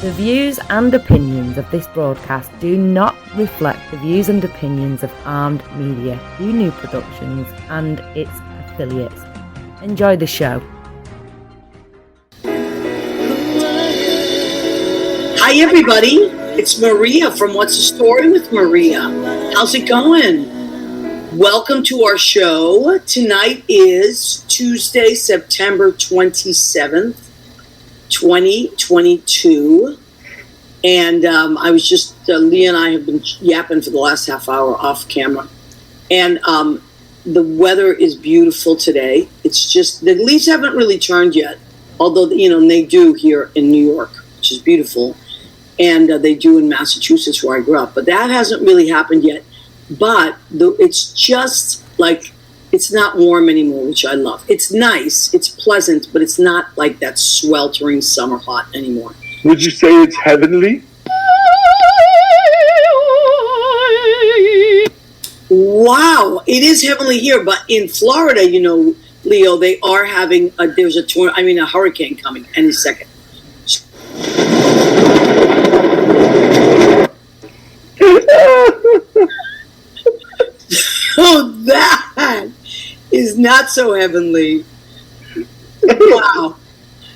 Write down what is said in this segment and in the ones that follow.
The views and opinions of this broadcast do not reflect the views and opinions of Armed Media, New Productions, and its affiliates. Enjoy the show. Hi everybody, it's Maria from What's the Story with Maria. How's it going? Welcome to our show. Tonight is Tuesday, September 27th. 2022, and I was just Leah and I have been yapping for the last half hour off camera, and the weather is beautiful today. It's just the leaves haven't really turned yet, although they do here in New York, which is beautiful, and they do in Massachusetts where I grew up, but that hasn't really happened yet. But it's just like it's not warm anymore, which I love. It's nice, it's pleasant, but it's not like that sweltering summer hot anymore. Would you say it's heavenly? Wow, it is heavenly here, but in Florida, Leo, they are having there's a hurricane coming any second. Oh, that is not so heavenly. Wow.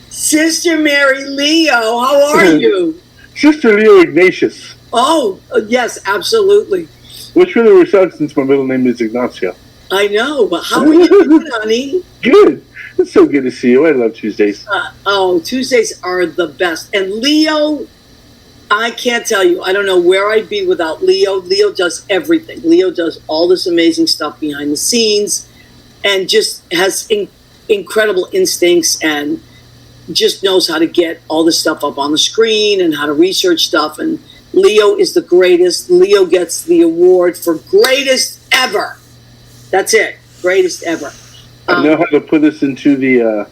Sister Mary Leo, how are you? Sister Leo Ignatius. Oh, yes, absolutely. Which really works out since my middle name is Ignacio. I know, but how are you doing, honey? Good. It's so good to see you. I love Tuesdays. Tuesdays are the best. And Leo, I can't tell you. I don't know where I'd be without Leo. Leo does everything. Leo does all this amazing stuff behind the scenes and just has incredible instincts and just knows how to get all this stuff up on the screen and how to research stuff. And Leo is the greatest. Leo gets the award for greatest ever. That's it. Greatest ever. I know how to put this into the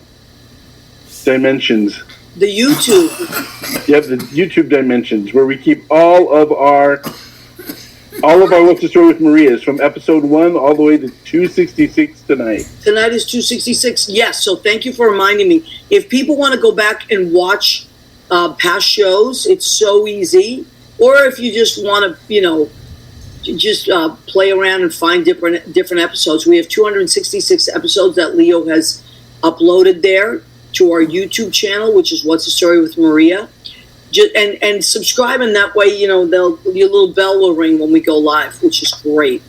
dimensions. The YouTube. Yep, the YouTube dimensions, where we keep all of our What's the Story with Maria's from episode 1 all the way to 266 tonight. Tonight is 266. Yes, so thank you for reminding me. If people want to go back and watch past shows, it's so easy. Or if you just want to, just play around and find different episodes. We have 266 episodes that Leo has uploaded there to our YouTube channel, which is What's the Story with Maria. And subscribe, and that way, your little bell will ring when we go live, which is great.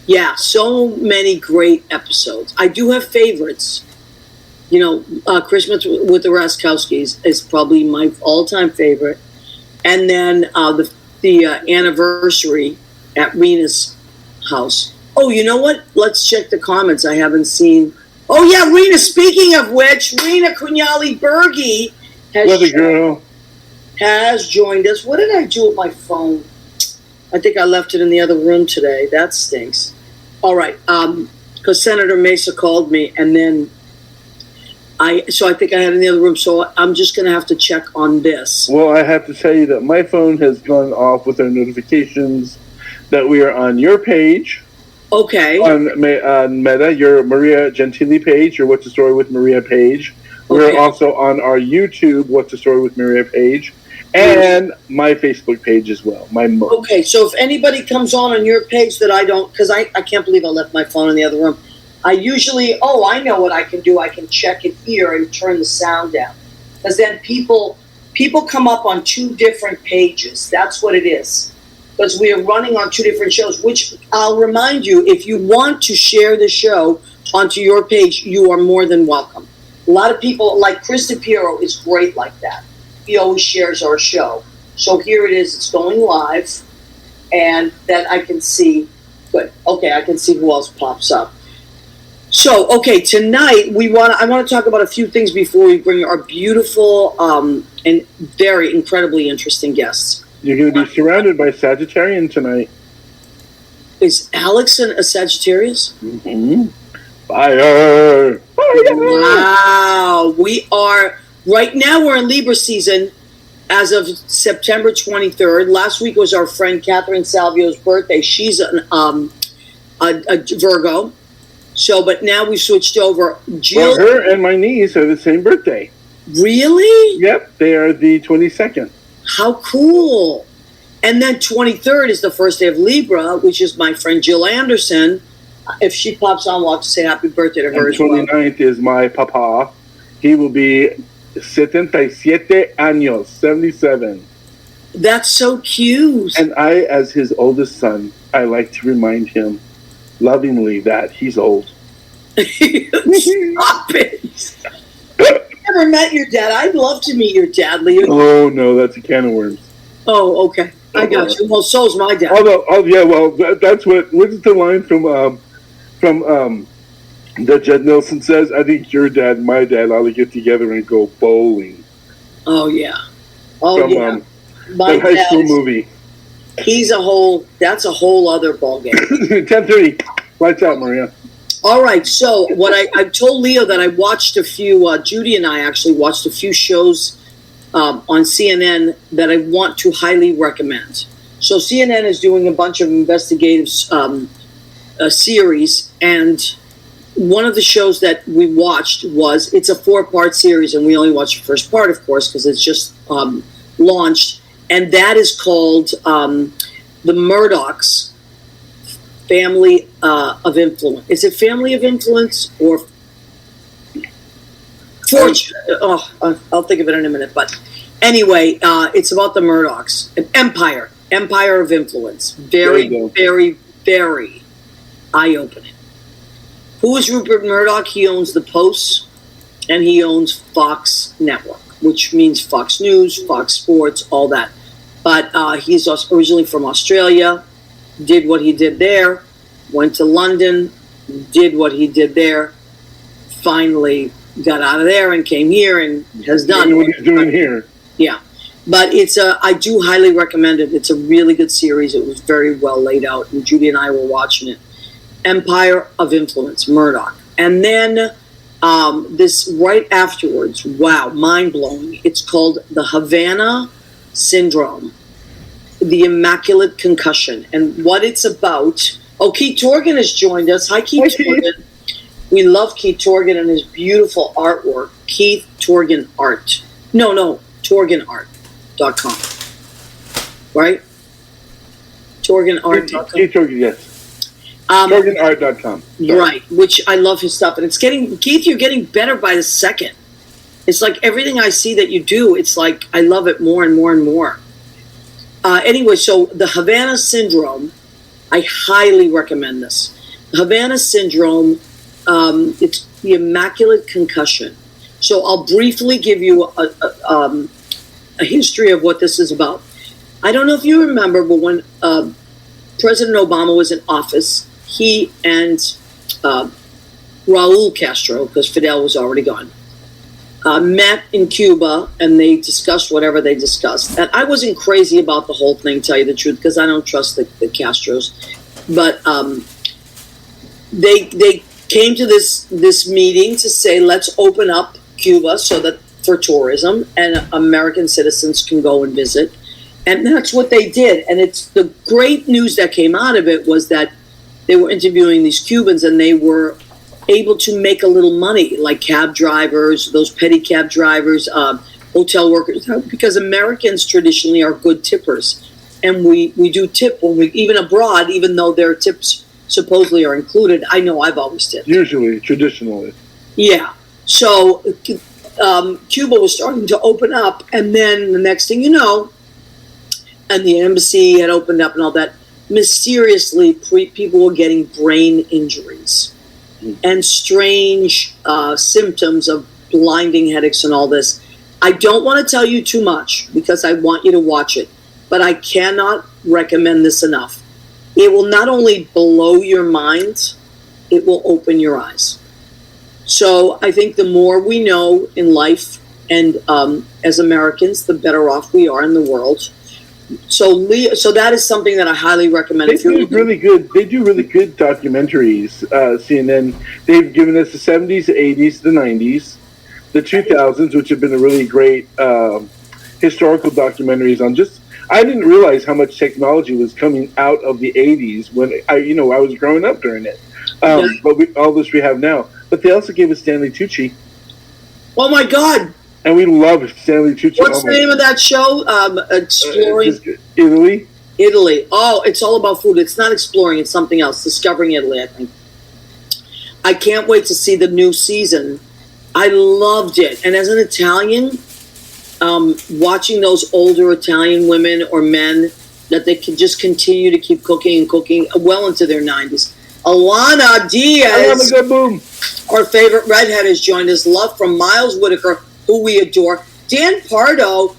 Yeah, so many great episodes. I do have favorites. Christmas with the Raskowskis is probably my all-time favorite. And then the anniversary at Rena's house. Oh, you know what? Let's check the comments. I haven't seen. Oh, yeah, Rena, speaking of which, Rena Kunyali-Berge has joined us. What did I do with my phone? I think I left it in the other room today. That stinks. All right, because Senator Mesa called me, and then I think I had it in the other room, so I'm just going to have to check on this. Well, I have to tell you that my phone has gone off with our notifications that we are on your page. Okay. On Meta, your Maria Gentili page, your What's the Story with Maria page. We're also on our YouTube What's the Story with Maria page. And my Facebook page as well. Okay, so if anybody comes on your page that I don't, because I can't believe I left my phone in the other room. I usually, I know what I can do. I can check it here and turn the sound down. Because then people come up on two different pages. That's what it is. Because we are running on two different shows, which I'll remind you, if you want to share the show onto your page, you are more than welcome. A lot of people, like Chris DePiero, is great like that. He always shares our show. So here it is. It's going live. And then I can see. Good. Okay, I can see who else pops up. So, okay, tonight I want to talk about a few things before we bring our beautiful and very incredibly interesting guests. You're going to be surrounded by Sagittarian tonight. Is Alex a Sagittarius? Mm-hmm. Fire! Wow. We are, right now we're in Libra season as of September 23rd. Last week was our friend Catherine Salvio's birthday. She's a Virgo. So, but now we switched over. Jill, well, her and my niece are the same birthday. Really? Yep, they are the 22nd. How cool. And then 23rd is the first day of Libra, which is my friend Jill Anderson. If she pops on, we'll have to say happy birthday to her And as well. 29th is my papa. He will be 77 años, 77. That's so cute. And I, as his oldest son, I like to remind him lovingly that he's old. Stop it. Never met your dad. I'd love to meet your dad, Leo. Oh, no, that's a can of worms. Oh, okay. I got you. Well, so's my dad. That's what's the line from that Jed Nelson says? I think your dad and my dad ought to get together and go bowling. Oh, yeah. Oh, from, yeah. My that high school movie. That's a whole other ballgame. 10:30. Lights out, Maria. All right. So I told Leo that I watched a few, Judy and I actually watched a few shows on CNN that I want to highly recommend. So CNN is doing a bunch of investigative series, and one of the shows that we watched it's a 4-part series, and we only watched the first part, of course, because it's just launched, and that is called The Murdochs, Family of Influence. Is it Family of Influence or Fortune? I'll think of it in a minute. But anyway, it's about the Murdochs. Empire of Influence. Very, very, very eye-opening. Who is Rupert Murdoch? He owns the Post, and he owns Fox Network, which means Fox News, Fox Sports, all that. But he's originally from Australia, did what he did there, went to London, did what he did there, finally got out of there and came here and has done what he's doing here. Yeah. But I do highly recommend it. It's a really good series. It was very well laid out, and Judy and I were watching it. Empire of Influence, Murdoch. And then this right afterwards, wow, mind-blowing. It's called the Havana Syndrome, the Immaculate Concussion. And what it's about, Keith Torgan has joined us. Hi, Keith Torgan. We love Keith Torgan and his beautiful artwork. Keith Torgan Art. No, TorganArt.com. Right? TorganArt.com. Keith Torgan, yes. TorganArt.com. Right, which I love his stuff. And it's Keith, you're getting better by the second. It's like everything I see that you do, it's like I love it more and more and more. Anyway, so the Havana Syndrome, I highly recommend this. The Havana Syndrome, it's the Immaculate Concussion. So I'll briefly give you a history of what this is about. I don't know if you remember, but when President Obama was in office, he and Raul Castro, because Fidel was already gone, met in Cuba, and they discussed whatever they discussed. And I wasn't crazy about the whole thing, tell you the truth, because I don't trust the Castros. But they came to this meeting to say, let's open up Cuba so that for tourism, and American citizens can go and visit. And that's what they did. And it's the great news that came out of it was that they were interviewing these Cubans, and they were able to make a little money, like cab drivers, those petty cab drivers, hotel workers, because Americans traditionally are good tippers. And we do tip when we, even abroad, even though their tips supposedly are included. I know I've always tipped. Usually, traditionally. Yeah. So Cuba was starting to open up, and then the next thing you know, and the embassy had opened up and all that, mysteriously people were getting brain injuries and strange symptoms of blinding headaches and all this. I don't want to tell you too much because I want you to watch it, but I cannot recommend this enough. It will not only blow your mind, it will open your eyes. So I think the more we know in life, and as Americans, the better off we are in the world. So that is something that I highly recommend. They do really good documentaries. CNN. They've given us the 70s, the 80s, the 90s, the 2000s, which have been a really great historical documentaries on just. I didn't realize how much technology was coming out of the 80s when I was growing up during it. But all this we have now. But they also gave us Stanley Tucci. Oh my God! And we love Stanley Tucci. What's the name of that show? Exploring Italy. Italy. Oh, it's all about food. It's not exploring. It's something else. Discovering Italy, I think. I can't wait to see the new season. I loved it. And as an Italian, watching those older Italian women or men that they can just continue to keep cooking and cooking well into their 90s. Alana Diaz, Boom. our favorite redhead, has joined us. Love from Miles Whitaker, who we adore. Dan Pardo,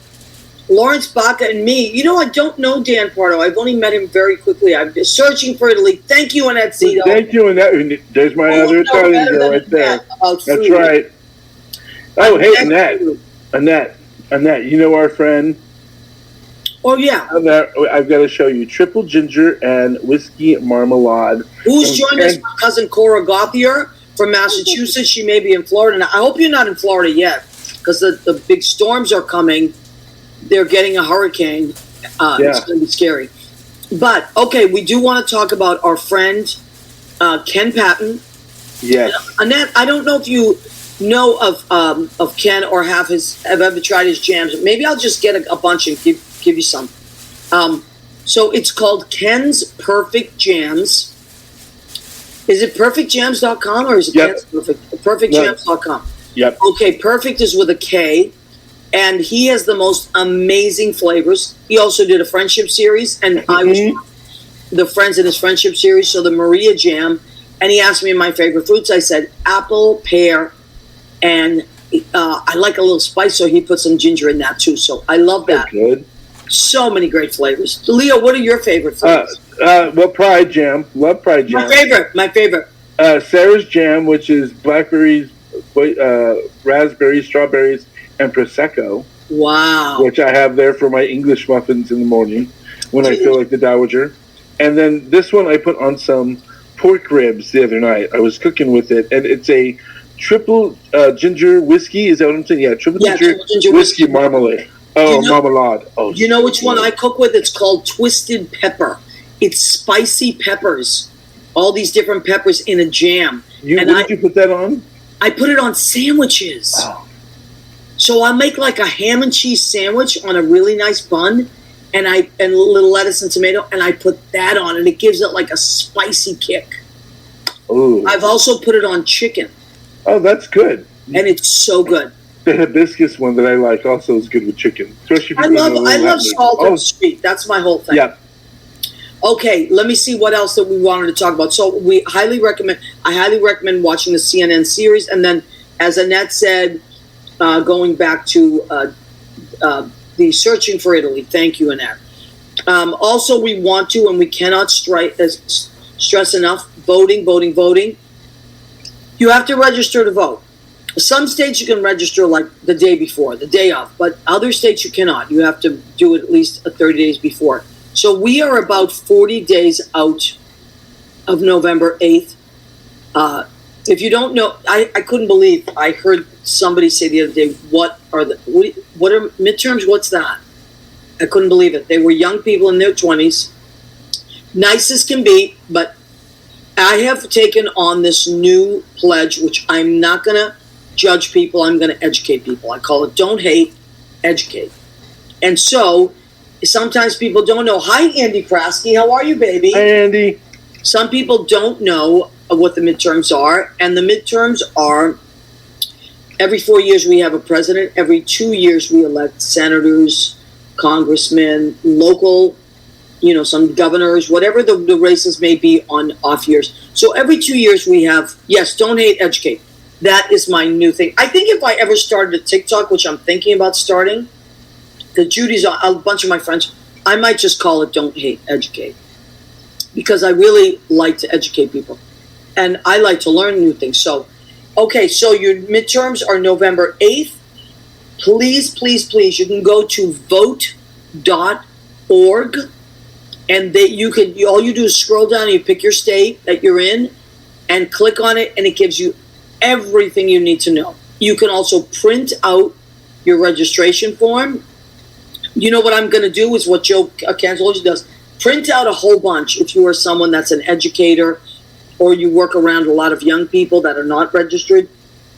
Lawrence Baca, and me. You know, I don't know Dan Pardo. I've only met him very quickly. I'm just searching for Italy. Thank you, Annette Zito. Thank you, Annette. There's my other Italian girl right there. That's right. Oh, hey, Annette, you know our friend? Oh, yeah. I've got to show you. Triple ginger and whiskey marmalade. Who's joined us? My cousin Cora Gauthier from Massachusetts. She may be in Florida. Now, I hope you're not in Florida yet, because the big storms are coming. They're getting a hurricane. It's going to be scary. But, okay, we do want to talk about our friend Ken Patton. Yes. Annette, I don't know if you know of Ken or have ever tried his jams. Maybe I'll just get a bunch and give you some. So it's called Ken's Perfect Jams. Is it perfectjams.com or is it Ken's Perfect? Perfectjams.com. Yep. Okay, Perfect is with a K. And he has the most amazing flavors. He also did a friendship series, and I was the friends in his friendship series, so the Maria Jam. And he asked me my favorite fruits. I said apple, pear, and I like a little spice, so he put some ginger in that too. So I love that. Good. So many great flavors. Leo, what are your favorite flavors? Well, Pride Jam. Love Pride Jam. My favorite. Sarah's Jam, which is blackberries, raspberries, strawberries, and Prosecco. Wow. Which I have there for my English muffins in the morning when I feel like the Dowager. And then this one I put on some pork ribs the other night. I was cooking with it, and it's a triple ginger whiskey. Is that what I'm saying? Yeah, triple ginger whiskey marmalade. Oh, marmalade. Oh, you know which one I cook with? It's called Twisted Pepper. It's spicy peppers. All these different peppers in a jam. What did you put that on? I put it on sandwiches. Oh. So I'll make like a ham and cheese sandwich on a really nice bun, and a little lettuce and tomato, and I put that on, and it gives it like a spicy kick. Ooh. I've also put it on chicken. Oh, that's good. And it's so good. The hibiscus one that I like also is good with chicken. Especially if I love salt and sweet. That's my whole thing. Yeah. Okay, let me see what else that we wanted to talk about. So I highly recommend watching the CNN series, and then as Annette said, going back to the Searching for Italy. Thank you, Annette. Also, we want to, and we cannot stress enough, voting. You have to register to vote. Some states you can register like the day before, the day of, but other states you cannot. You have to do it at least 30 days before. So we are about 40 days out of November 8th. If you don't know, I couldn't believe, I heard somebody say the other day, what are midterms? What's that? I couldn't believe it. They were young people in their 20s, nice as can be, but I have taken on this new pledge, which I'm not going to judge people, I'm going to educate people. I call it Don't Hate, Educate. And so, sometimes people don't know. Hi, Andy Prasky. How are you, baby? Hi, Andy. Some people don't know what the midterms are, and the midterms are every 4 years we have a president. Every 2 years we elect senators, congressmen, local, some governors, whatever the races may be on off years. So every 2 years we have, yes, Don't Hate, Educate. That is my new thing. I think if I ever started a TikTok, which I'm thinking about starting, because Judy's a bunch of my friends, I might just call it Don't Hate, Educate. Because I really like to educate people. And I like to learn new things. So, okay, so your midterms are November 8th. Please, please, please, you can go to vote.org. And all you do is scroll down and you pick your state that you're in and click on it, and it gives you everything you need to know. You can also print out your registration form. You know what I'm going to do is what Joe Cantaloggi does. Print out a whole bunch if you are someone that's an educator or you work around a lot of young people that are not registered.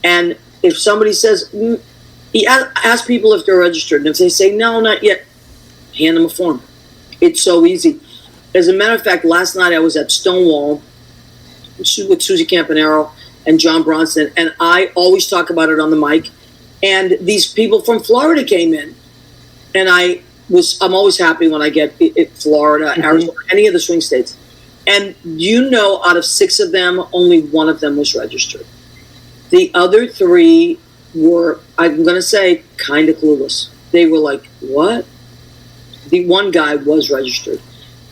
And if somebody says, He asks people if they're registered, and if they say no, not yet, hand them a form. It's so easy. As a matter of fact, last night I was at Stonewall with Susie Campanaro and John Bronson, and I always talk about it on the mic. And these people from Florida came in, and I'm always happy when I get Florida, Arizona, any of the swing states. And out of 6 of them, only 1 of them was registered. The other 3 were, I'm going to say, kind of clueless. They were like, what? The one guy was registered.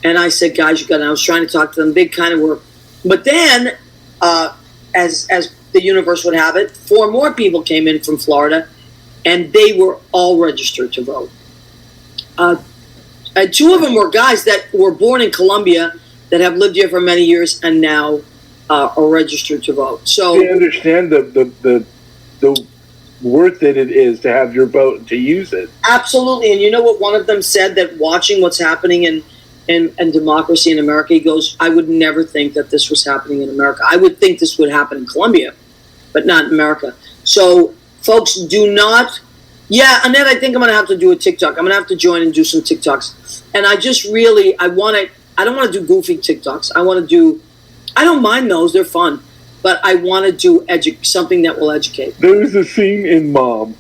And I said, guys, I was trying to talk to them. They kind of were. But then, as the universe would have it, 4 more people came in from Florida, and they were all registered to vote. And 2 of them were guys that were born in Colombia that have lived here for many years and now are registered to vote. So they understand the worth that it is to have your vote and to use it. Absolutely. And you know what one of them said, that watching what's happening in democracy in America, he goes, I would never think that this was happening in America. I would think this would happen in Colombia, but not in America. So folks, do not. Yeah, Annette, I think I'm going to have to do a TikTok. I'm going to have to join and do some TikToks. And I just really, I don't want to do goofy TikToks. I don't mind those. They're fun. But I want to do something that will educate. There was a scene in Mom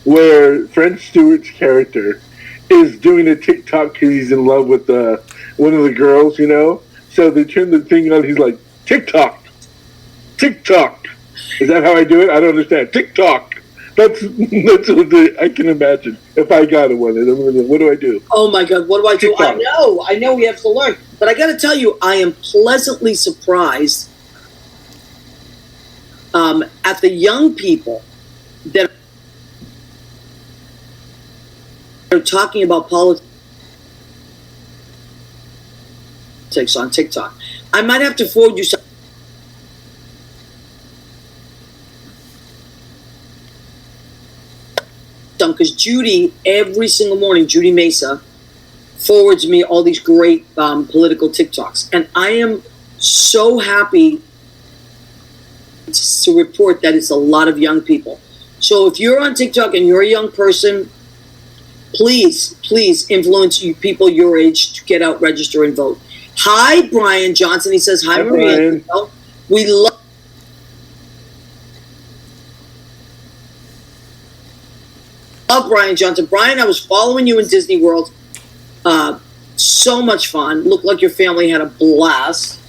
where French Stewart's character is doing a TikTok because he's in love with one of the girls, So they turn the thing on. He's like, TikTok. TikTok. Is that how I do it? I don't understand. TikTok. That's what I can imagine. If I got one, what do I do? Oh my God, what do I do? TikTok. I know we have to learn. But I got to tell you, I am pleasantly surprised at the young people that are talking about politics on TikTok. I might have to forward you some. Because Judy, every single morning, Judy Mesa forwards me all these great political TikToks. And I am so happy to report that it's a lot of young people. So if you're on TikTok and you're a young person, please influence people your age to get out, register, and vote. Hi, Brian Johnson. He says, hi, Maria. Brian. We love Brian Johnson. Brian, I was following you in Disney World. So much fun. Looked like your family had a blast.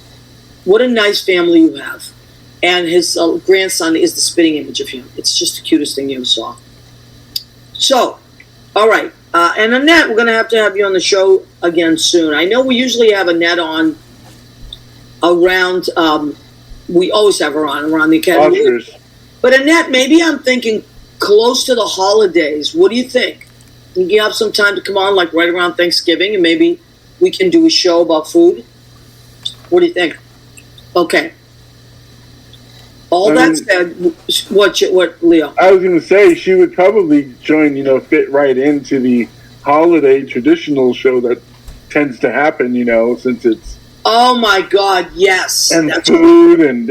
What a nice family you have. And his grandson is the spitting image of him. It's just the cutest thing you ever saw. So, all right. And Annette, we're going to have you on the show again soon. I know we usually have Annette on around, we always have her on around the Academy. Oscars. But Annette, maybe I'm thinking close to the holidays. What do you think? Can you have some time to come on, like right around Thanksgiving, and maybe we can do a show about food? What do you think? Okay. That said, what, Leo? I was going to say she would probably join, fit right into the holiday traditional show that tends to happen, since it's. Oh my God! Yes, and that's food and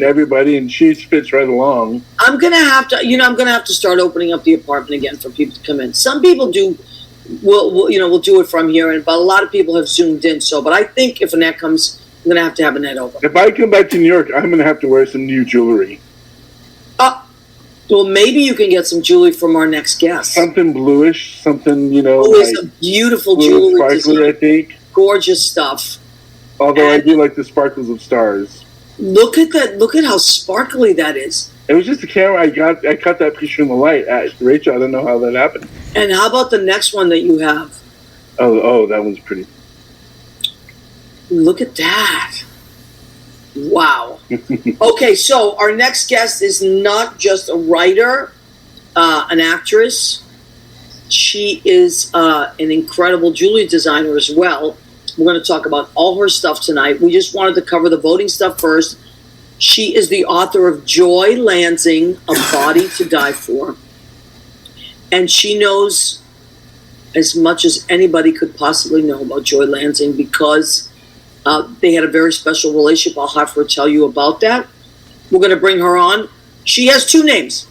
everybody, and she fits right along. I'm gonna have to start opening up the apartment again for people to come in. Some people will do it from here, but a lot of people have zoomed in. But I think if Annette comes, I'm gonna have to have Annette over. If I come back to New York, I'm gonna have to wear some new jewelry. Well, maybe you can get some jewelry from our next guest. Something bluish, something it's a beautiful jewelry sparkly design. I think. Gorgeous stuff. Although I do like the sparkles of stars. Look at that! Look at how sparkly that is. It was just the camera I caught that picture in the light. Rachel, I don't know how that happened. And how about the next one that you have? Oh, that one's pretty. Look at that! Wow. Okay, so our next guest is not just a writer, an actress. She is an incredible jewelry designer as well. We're going to talk about all her stuff tonight. We just wanted to cover the voting stuff first. She is the author of Joy Lansing, A Body to Die For. And she knows as much as anybody could possibly know about Joy Lansing because they had a very special relationship. I'll have her tell you about that. We're going to bring her on. She has 2 names.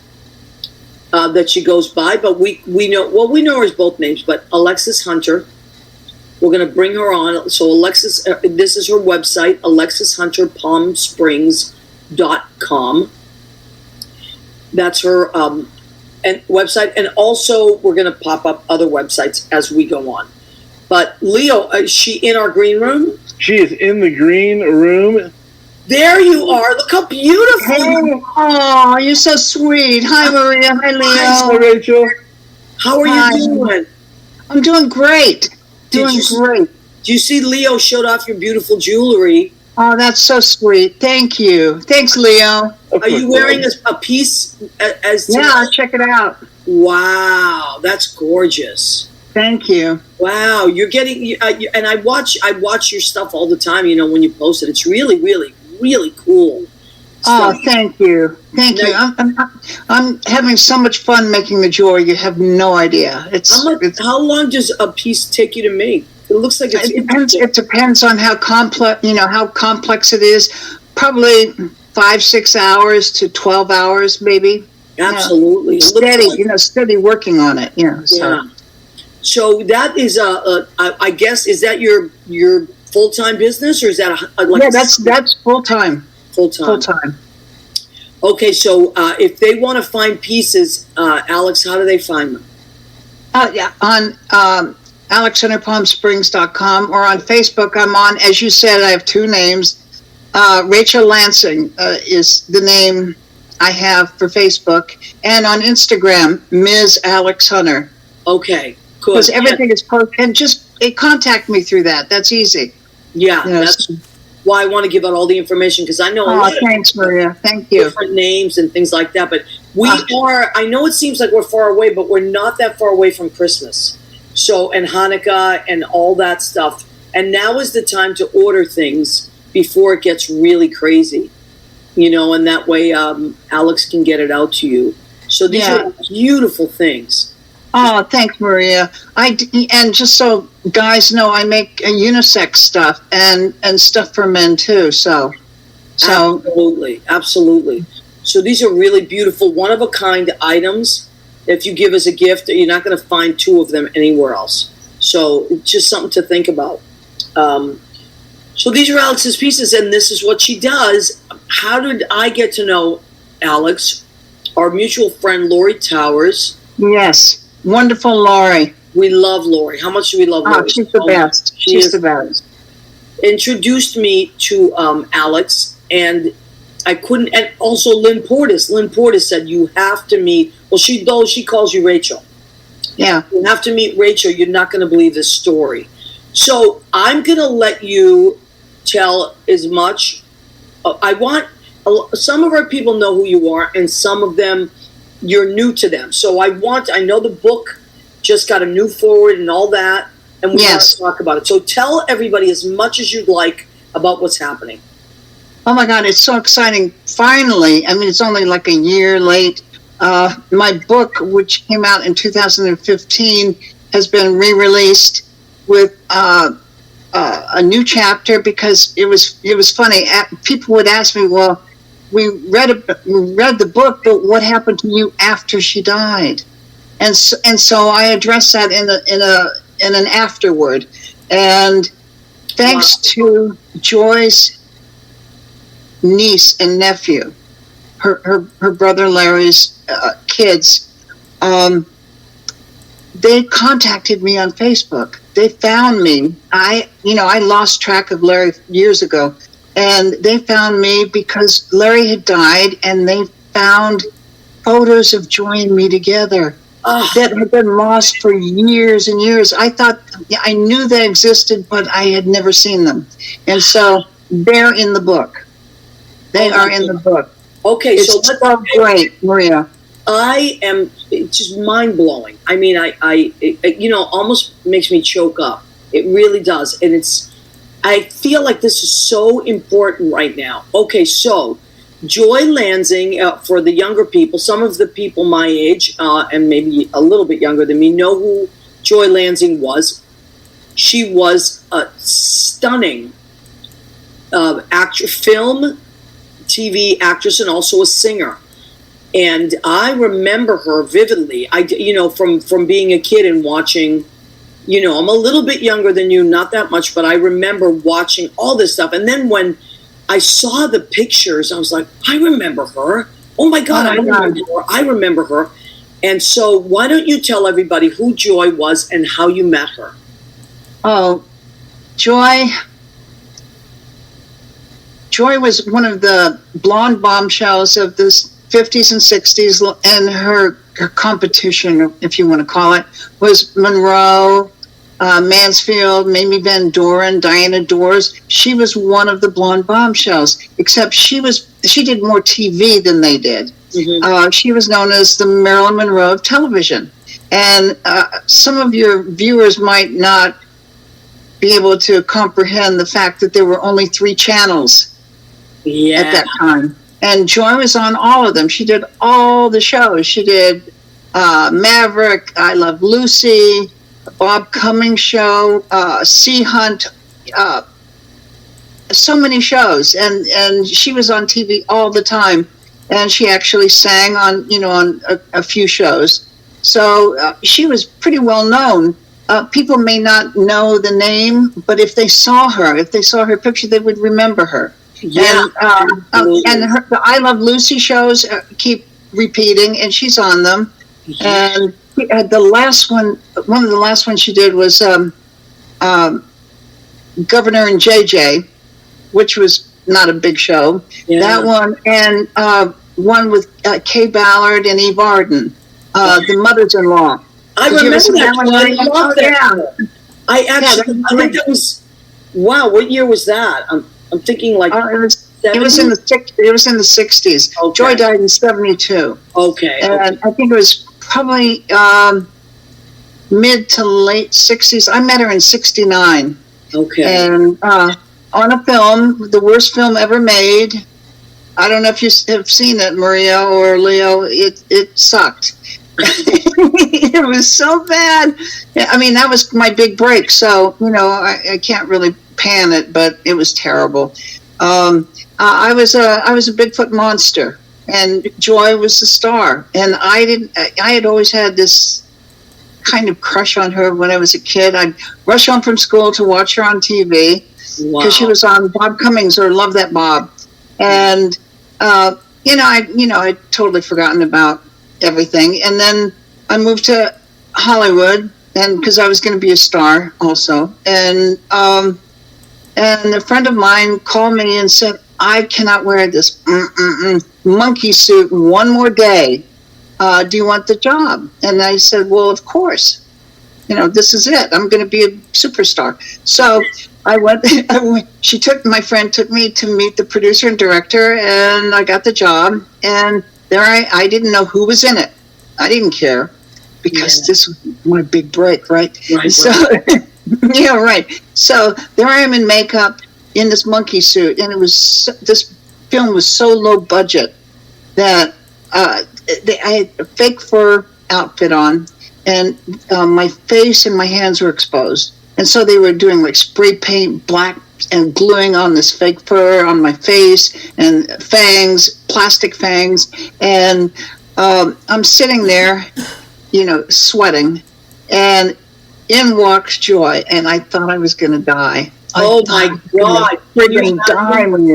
that she goes by, but we know her as both names, but Alexis Hunter. We're going to bring her on. So Alexis, this is her website, alexishunterpalmsprings.com. That's her and website. And also we're going to pop up other websites as we go on. But Leo, is she in our green room? She is in the green room. There you are. Look how beautiful. Hey. Oh, you're so sweet. Hi, Maria. Hi, Leo. Hi, Rachel. How are you doing? I'm doing great. Great. Do you see Leo showed off your beautiful jewelry? Oh, that's so sweet. Thank you. Thanks, Leo. Are you wearing a piece as yeah, check it out. Wow, that's gorgeous. Thank you. Wow, you're getting and I watch your stuff all the time, you know, when you post it. It's really, really, really cool. Oh, thank you. Thank you. I'm having so much fun making the jewelry. You have no idea. How long does a piece take you to make? It looks like it depends on how complex it is. Probably 5-6 hours to 12 hours, maybe. Absolutely. Steady working on it. So. So that is I guess, is that your full-time business, or is that that's full-time. Full-time. Okay, so if they want to find pieces, Alex, how do they find them? On alexhunterpalmsprings.com or on Facebook. I'm on, as you said, I have two names. Rachel Lansing is the name I have for Facebook, and on Instagram, Ms. Alex Hunter. Okay, cool. Because everything is posted, and just contact me through that. That's easy. Yeah, that's why I want to give out all the information, because I know a lot thanks, Maria. Thank you. Different names and things like that, but we are. I know it seems like we're far away, but we're not that far away from Christmas. So, and Hanukkah and all that stuff. And now is the time to order things before it gets really crazy, and that way Alex can get it out to you. So these are beautiful things. Oh, thanks, Maria. And just so guys know, I make unisex stuff and stuff for men too. So absolutely. So these are really beautiful, one-of-a-kind items. If you give us a gift, you're not going to find two of them anywhere else. So it's just something to think about. So these are Alex's pieces, and this is what she does. How did I get to know Alex? Our mutual friend, Lori Towers. Yes, wonderful Lori. We love Lori. How much do we love Lori? She's the best. She's the best. Introduced me to Alex, and I couldn't. And also Lynn Portis. Lynn Portis said, you have to meet. Well, she calls you Rachel. Yeah. You have to meet Rachel. You're not going to believe this story. So I'm going to let you tell as much. Some of our people know who you are, and some of them, you're new to them. So I know the book just got a new forward and all that, and we want to talk about it. So tell everybody as much as you'd like about what's happening. Oh my God, it's so exciting. Finally, I mean, it's only like a year late. My book, which came out in 2015, has been re-released with a new chapter, because it was funny. People would ask me, well, we read the book, but what happened to you after she died? And so I addressed that in an afterword. And thanks to Joy's niece and nephew, her brother Larry's kids, they contacted me on Facebook. They found me. I lost track of Larry years ago, and they found me because Larry had died, and they found photos of Joy and me together that had been lost for years and years. I knew they existed, but I had never seen them. And so they're in the book. They are in the book. Okay, it's so great, Maria. It's just mind blowing. I mean, it almost makes me choke up. It really does. And I feel like this is so important right now. Okay, so Joy Lansing, for the younger people, some of the people my age, and maybe a little bit younger than me, know who Joy Lansing was. She was a stunning film, TV actress, and also a singer. And I remember her vividly. From being a kid and watching, I'm a little bit younger than you, not that much, but I remember watching all this stuff. And then when I saw the pictures, I was like, I remember her. Oh my God, I remember her. I remember her. And so why don't you tell everybody who Joy was and how you met her? Oh, Joy was one of the blonde bombshells of the 50s and 60s, and her competition, if you want to call it, was Monroe, Mansfield, Mamie Van Doren, Diana Dors. She was one of the blonde bombshells, except she did more TV than they did. Mm-hmm. She was known as the Marilyn Monroe of television. And some of your viewers might not be able to comprehend the fact that there were only 3 channels at that time. And Joy was on all of them. She did all the shows. She did Maverick, I Love Lucy, Bob Cummings Show, Sea Hunt, so many shows. And she was on TV all the time. And she actually sang on a few shows. So she was pretty well known. People may not know the name, but if they saw her picture, they would remember her. Yeah. And the I Love Lucy shows keep repeating, and she's on them. Yeah. And the last one of the last ones she did was Governor and JJ, which was not a big show. Yeah. That one, and one with Kay Ballard and Eve Arden, the mothers-in-law. I remember that one. I love that. I think that was, wow, what year was that? I'm thinking like it was in the 60s. Okay. Joy died in 72. Okay. And I think it was probably mid to late 60s. I met her in 69. Okay. And on a film, the worst film ever made. I don't know if you have seen it, Maria or Leo. It sucked. It was so bad. I mean, that was my big break. So, I can't really pan it, but it was terrible. I was a Bigfoot monster, and Joy was the star. And I had always had this kind of crush on her when I was a kid. I'd rush home from school to watch her on TV because she was on Bob Cummings or Love That Bob. And, I'd totally forgotten about everything. And then I moved to Hollywood, and because I was going to be a star also. And a friend of mine called me and said, I cannot wear this monkey suit one more day. Do you want the job? And I said, well, of course. This is it. I'm going to be a superstar. So I went. My friend took me to meet the producer and director, and I got the job. And there I didn't know who was in it. I didn't care because this was my big break, right? So, yeah, right. So there I am in makeup in this monkey suit, and this film was so low budget that I had a fake fur outfit on, and my face and my hands were exposed. And so they were doing like spray paint black and gluing on this fake fur on my face and fangs, plastic fangs. And I'm sitting there, sweating, and in walks Joy, and I thought I was going to die. Oh my God! You're going to die when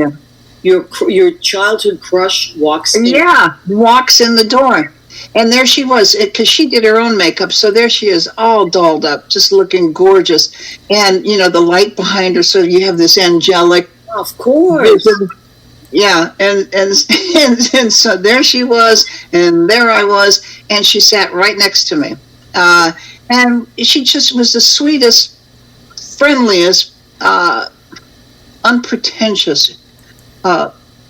your childhood crush walks in. Yeah, walks in the door. And there she was, because she did her own makeup. So there she is, all dolled up, just looking gorgeous. And, the light behind her, so you have this angelic. Of course. Vision. Yeah, and so there she was, and there I was, and she sat right next to me. And she just was the sweetest, friendliest, unpretentious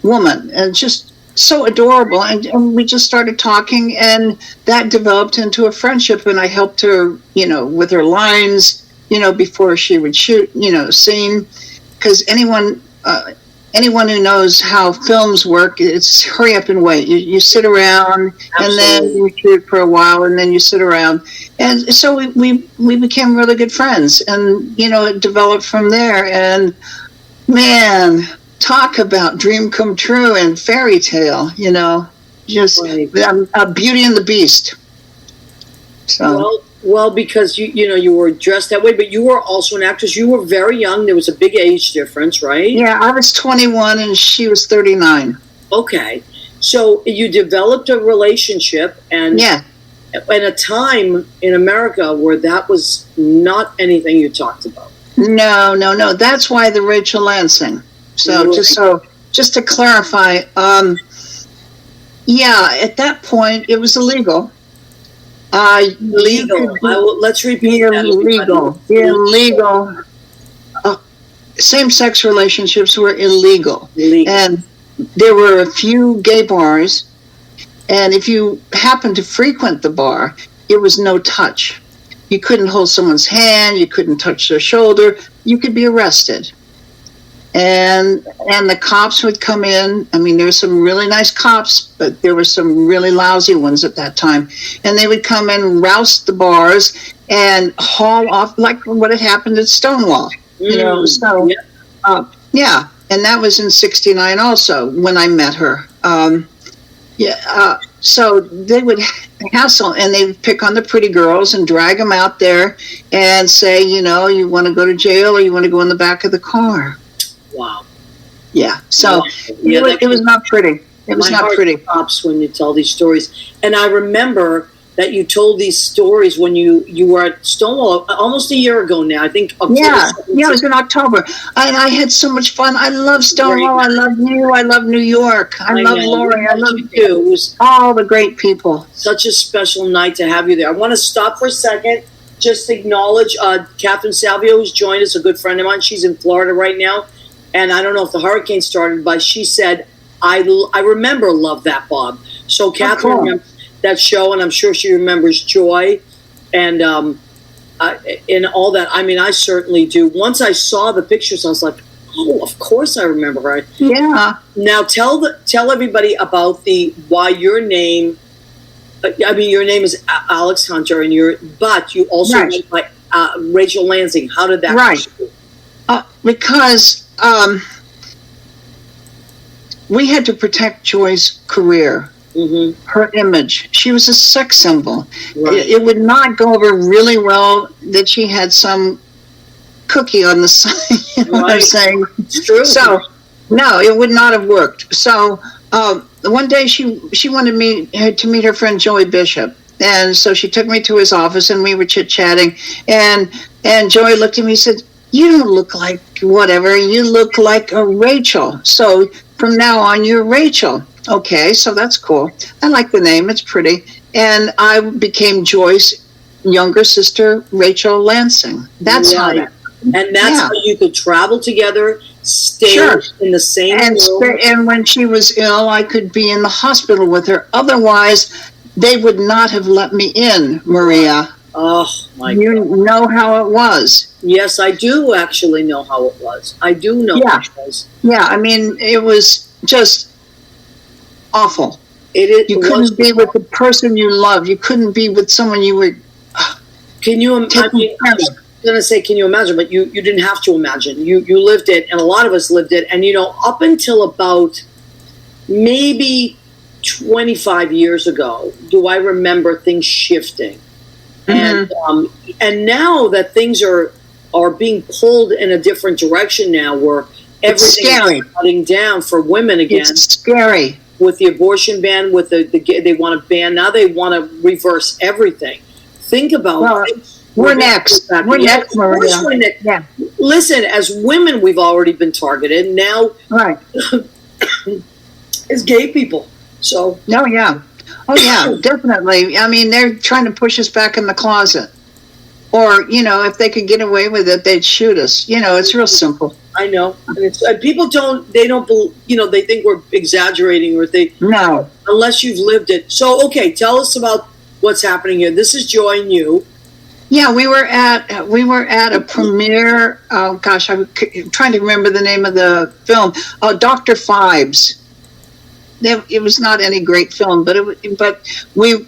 woman, and just so adorable. And we just started talking, and that developed into a friendship, and I helped her, with her lines, before she would shoot, scene, because anyone who knows how films work, it's hurry up and wait. You sit around, Absolutely. And then you shoot for a while, and then you sit around. And so we became really good friends, and, it developed from there. And, man, talk about dream come true and fairy tale, Just Right. Beauty and the Beast. So Well, because you were dressed that way, but you were also an actress. You were very young. There was a big age difference, right? yeah, I was 21 and she was 39. Okay. So you developed a relationship, and Yeah. at a time in America where that was not anything you talked about. No. That's why the Rachel Lansing. So Right. just to clarify, yeah, at that point it was illegal. Legal. Let's repeat that. Illegal. Illegal. Same-sex relationships were illegal. Legal. And there were a few gay bars, and if you happened to frequent the bar, it was no touch. You couldn't hold someone's hand, you couldn't touch their shoulder, you could be arrested. And the cops would come in. I mean, there were some really nice cops, but there were some really lousy ones at that time. And they would come in, rouse the bars, and haul off, like what had happened at Stonewall. So, yeah. And that was in 69 also, when I met her. So they would hassle, and they would pick on the pretty girls and drag them out there and say, you want to go to jail or you want to go in the back of the car. Wow. Yeah. So Yeah, it was not pretty. It was not pretty. My heart stops when you tell these stories. And I remember that you told these stories when you were at Stonewall almost a year ago now. I think October. Yeah, it was in October. I had so much fun. I love Stonewall. I love you. I love New York. I love Lori. I love you too. It was all the great people. such a special night to have you there. I want to stop for a second, just acknowledge Catherine Salvio, who's joined us, a good friend of mine. She's in Florida right now. And I don't know if the hurricane started, but she said, I remember Love That Bob. So Catherine remembers that show, and I'm sure she remembers Joy and all that. I mean, I certainly do. Once I saw the pictures, I was like, oh, of course I remember her. Yeah. Now tell everybody about why your name. I mean, your name is Alex Hunter, but you also went by Rachel Lansing. How did that happen? Because we had to protect Joy's career, her image. She was a sex symbol. Right. It would not go over really well that she had some cookie on the side. You know what I'm saying? It's true. So, no, it would not have worked. So, one day she wanted me to meet her friend Joey Bishop. And so she took me to his office and we were chit-chatting. And Joey looked at me and said, "You don't look like whatever. You look like a Rachel. So from now on, you're Rachel." Okay, so that's cool. I like the name. It's pretty. And I became Joy's younger sister, Rachel Lansing. That's how that. And that's how you could travel together, stay in the same room. And when she was ill, I could be in the hospital with her. Otherwise, they would not have let me in, Maria. Oh, my God. You know how it was. Yes, I do actually know how it was. I do know how it was. Yeah, I mean, it was just awful. You couldn't be with the person you love. You couldn't be with someone you were. Can you imagine? I was going to say, can you imagine? But you didn't have to imagine. You lived it, and a lot of us lived it. And up until about maybe 25 years ago, do I remember things shifting? And now that things are being pulled in a different direction now, where everything is shutting down for women again. It's scary. With the abortion ban, with they want to ban, now they want to reverse everything. Think about it. We're next. We're next, Maria. Yeah. Listen, as women, we've already been targeted. Now, as gay people. So. Oh, yeah, definitely. I mean, they're trying to push us back in the closet. Or, if they could get away with it, they'd shoot us. It's real simple. I know. And people don't they think we're exaggerating No. Unless you've lived it. So, okay, tell us about what's happening here. This is Joy and you. Yeah, we were at a premiere. Oh gosh, I'm trying to remember the name of the film. Dr. Phibes. It was not any great film, but we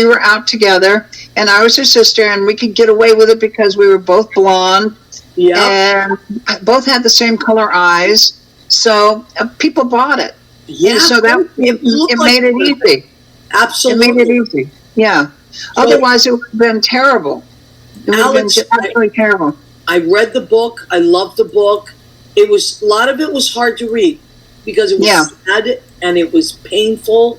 were out together, and I was her sister, and we could get away with it because we were both blonde, and both had the same color eyes, so people bought it. Yeah. And so that it made it easy. Absolutely. It made it easy. Yeah. So, otherwise, it would have been terrible. It would have been just absolutely terrible. I read the book. I loved the book. A lot of it was hard to read because it was sad and it was painful,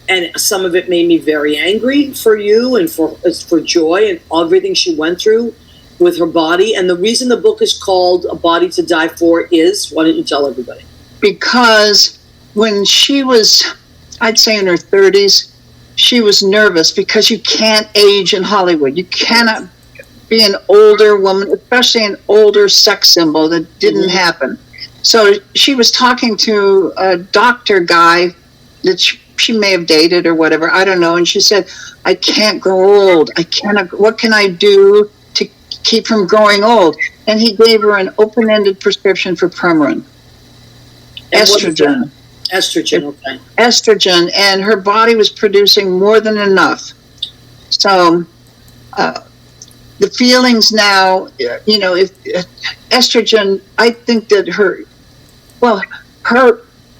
and some of it made me very angry for you and for Joy and everything she went through with her body. And the reason the book is called A Body to Die For is, why don't you tell everybody? Because when she was, I'd say in her 30s, she was nervous because you can't age in Hollywood. You cannot be an older woman, especially an older sex symbol. That didn't happen. So she was talking to a doctor guy that she may have dated or whatever, I don't know. And she said, I can't grow old. What can I do to keep from growing old? And he gave her an open-ended prescription for Premarin. Estrogen. Estrogen, okay. Estrogen, and her body was producing more than enough. So the feelings now, if estrogen, I think that her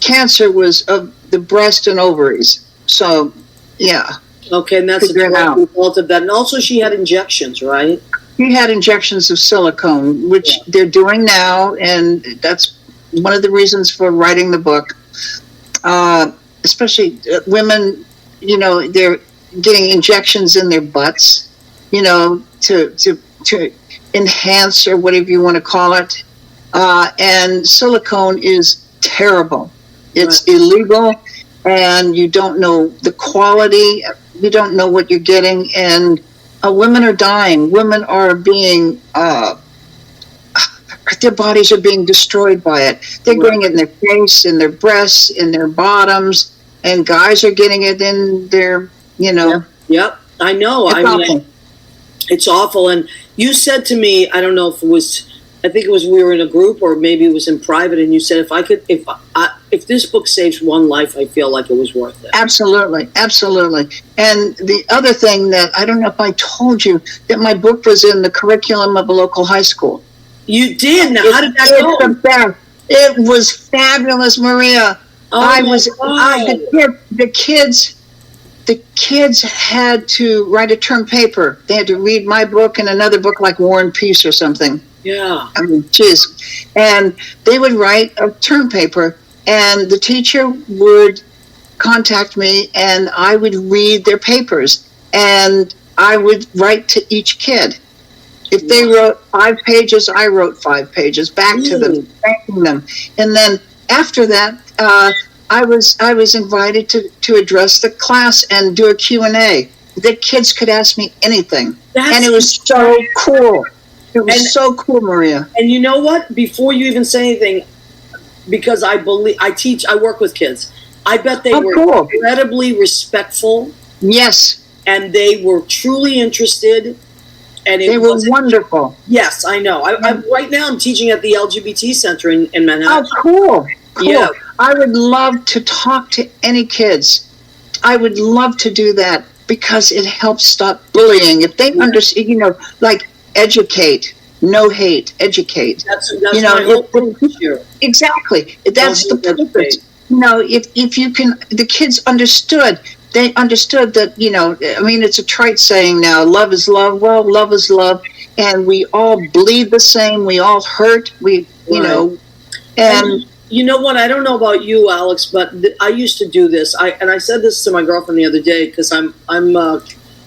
cancer was of the breast and ovaries. So, yeah. Okay, and that's a result of that. And also she had injections, right? She had injections of silicone, which they're doing now, and that's one of the reasons for writing the book. Especially women, they're getting injections in their butts, to enhance or whatever you want to call it. And silicone is terrible. It's illegal, and you don't know the quality. You don't know what you're getting, and women are dying. Women are being, their bodies are being destroyed by it. They're getting it in their face, in their breasts, in their bottoms, and guys are getting it in their, Yep, I know. It's awful. And you said to me, I don't know if it was, I think it was we were in a group or maybe it was in private, and you said if this book saves one life, I feel like it was worth it. Absolutely, absolutely. And the other thing that I don't know if I told you, that my book was in the curriculum of a local high school. You did. Now, how did that go? It was fabulous, Maria. The kids had to write a term paper. They had to read my book and another book like War and Peace or something. Yeah. I mean, geez. And they would write a term paper, and the teacher would contact me, and I would read their papers, and I would write to each kid. If they wrote 5 pages, I wrote 5 pages back to them, thanking them. And then after that, I was invited to address the class and do a Q&A. The kids could ask me anything. And it was so cool. It was so cool, Maria. And you know what? Before you even say anything, because I work with kids. I bet they were incredibly respectful. Yes. And they were truly interested. And they were wonderful. Yes, I know. Right now I'm teaching at the LGBT Center in Manhattan. Oh, cool. Yeah. I would love to talk to any kids. I would love to do that because it helps stop bullying. If they understand, like educate, no hate, educate. That's my whole purpose here. Exactly. That's the purpose. If you can, the kids understood. They understood that, it's a trite saying now, love is love. Well, love is love. And we all bleed the same. We all hurt. And you know what? I don't know about you, Alex, but I used to do this. I said this to my girlfriend the other day because I'm a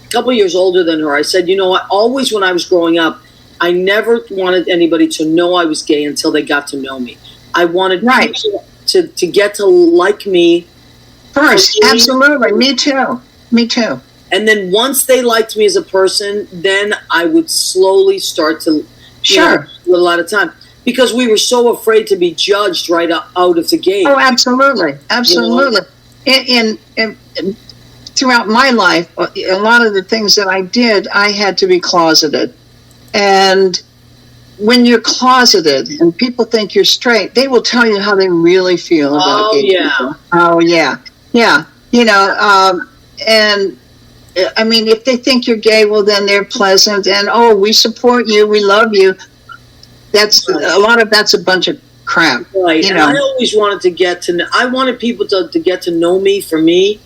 couple years older than her. I said, always when I was growing up, I never wanted anybody to know I was gay until they got to know me. I wanted people to get to like me first. Absolutely. Me too. And then once they liked me as a person, then I would slowly start to with a lot of time. Because we were so afraid to be judged right out of the gate. Oh, absolutely. And throughout my life, a lot of the things that I did, I had to be closeted. And when you're closeted and people think you're straight, they will tell you how they really feel about gay people. Oh, yeah. Yeah. And I mean, if they think you're gay, well, then they're pleasant and, we support you, we love you. A lot of that's a bunch of crap. Right. You And know. I always wanted to get to know, I wanted people to get to know me for me,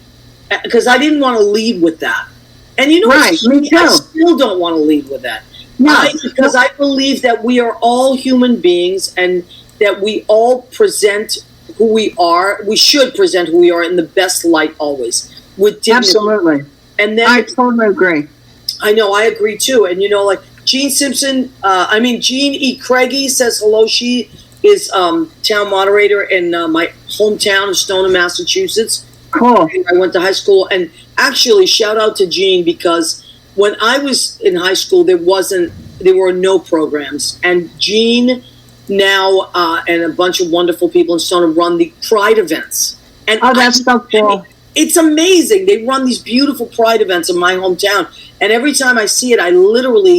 because I didn't want to lead with that. And you know, Right, me I too. still don't want to lead with that. No. Because I believe that we are all human beings and that we all present who we are. We should present who we are in the best light always, with dignity. Absolutely. And then I totally agree. I know, I agree too. And you know, like Jean Simpson, Jean E. Craigie says hello. She is town moderator in my hometown of Stoneham, Massachusetts. Cool. I went to high school, and actually, shout out to Jean, because when I was in high school, there were no programs, and Jean now and a bunch of wonderful people in Stoneham run the Pride events. And That's so cool. It's amazing. They run these beautiful Pride events in my hometown, and every time I see it,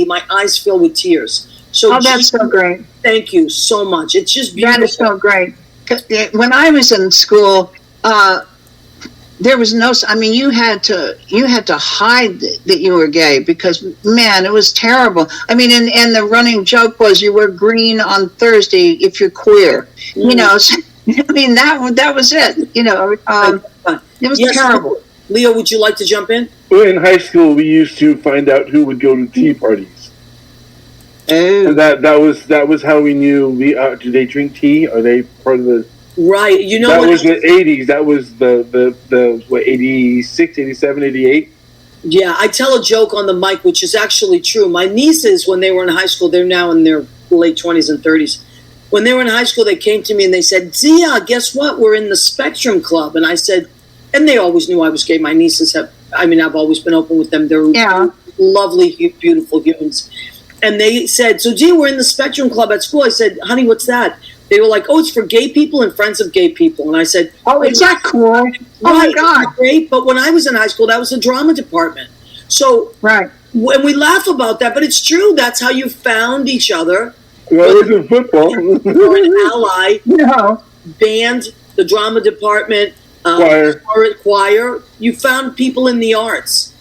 my eyes fill with tears. So, That's so great. Thank you so much. It's just beautiful. That is so great. When I was in school, there was no. I mean, you had to hide that you were gay, because man, it was terrible. I mean, and the running joke was you wear green on Thursday if you're queer. You know, so, I mean that was it. You know, it was terrible. Leo, would you like to jump in? Well, in high school, we used to find out who would go to tea parties. Oh. And that was how we knew. Do they drink tea? Are they part of the? Right. You know that what? Was the 80s. That was the what, 86, 87, 88? Yeah, I tell a joke on the mic, which is actually true. My nieces, when they were in high school, they're now in their late 20s and 30s. When they were in high school, they came to me and they said, Zia, guess what? We're in the Spectrum Club. And I said, and they always knew I was gay. My nieces I've always been open with them. They're lovely, beautiful humans. And they said, so Zia, we're in the Spectrum Club at school. I said, honey, what's that? They were like, oh, it's for gay people and friends of gay people. And I said, oh, is that cool? Oh, my God. Great. But when I was in high school, that was the drama department. So right. When we laugh about that, but it's true. That's how you found each other. Well, it was in football. Or an ally. No. Band, the drama department, choir. You found people in the arts.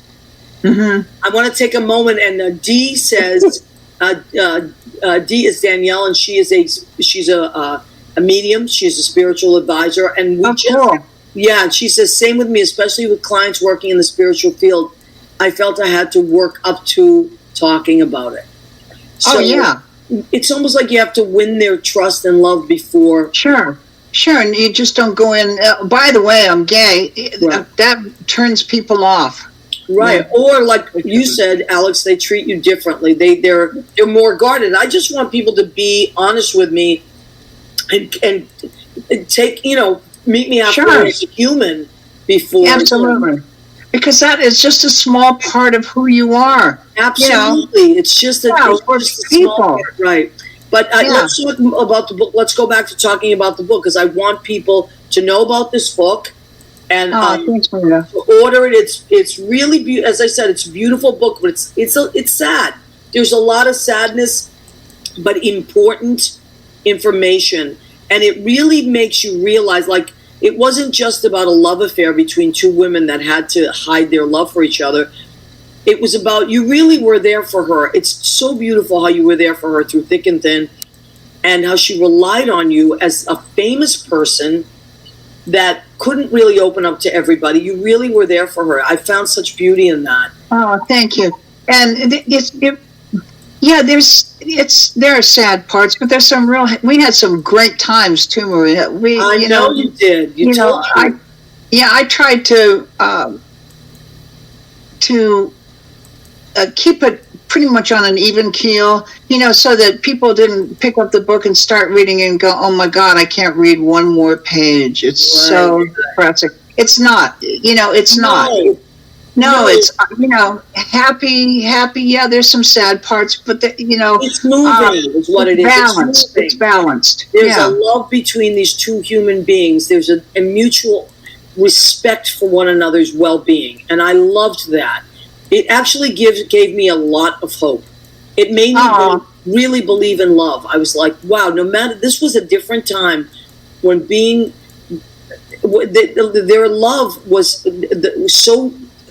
Mm-hmm. I want to take a moment, and Dee says, Dee is Danielle, and she's a medium. She's a spiritual advisor, and cool. Yeah, and she says, same with me, especially with clients working in the spiritual field. I felt I had to work up to talking about it. So it's almost like you have to win their trust and love before. Sure, and you just don't go in. By the way, I'm gay. Right. That turns people off. Right, yeah. Or like you said, Alex, they treat you differently. They're more guarded. I just want people to be honest with me, and take meet me halfway as a human before. Absolutely, because that is just a small part of who you are. Absolutely, it's just a people, small part, right? But let's talk about the book. Let's go back to talking about the book, because I want people to know about this book. And thanks, Maria. To order it, it's really beautiful. As I said, it's a beautiful book, but it's sad. There's a lot of sadness, but important information, and it really makes you realize, like, it wasn't just about a love affair between two women that had to hide their love for each other. It was about, you really were there for her. It's so beautiful how you were there for her through thick and thin, and how she relied on you as a famous person that couldn't really open up to everybody. You really were there for her. I found such beauty in that. Oh, thank you. And there are sad parts, but there's we had some great times too, Maria. I know you did. You told me. I tried to keep it pretty much on an even keel, so that people didn't pick up the book and start reading and go, oh my God, I can't read one more page. It's so depressing. It's not, it's not. No, it's, happy. Yeah, there's some sad parts, but it's moving is what it is. Balanced. It's balanced. There's a love between these two human beings. There's a mutual respect for one another's well-being. And I loved that. It actually gave me a lot of hope. It made me really believe in love. I was like, wow, this was a different time when their love was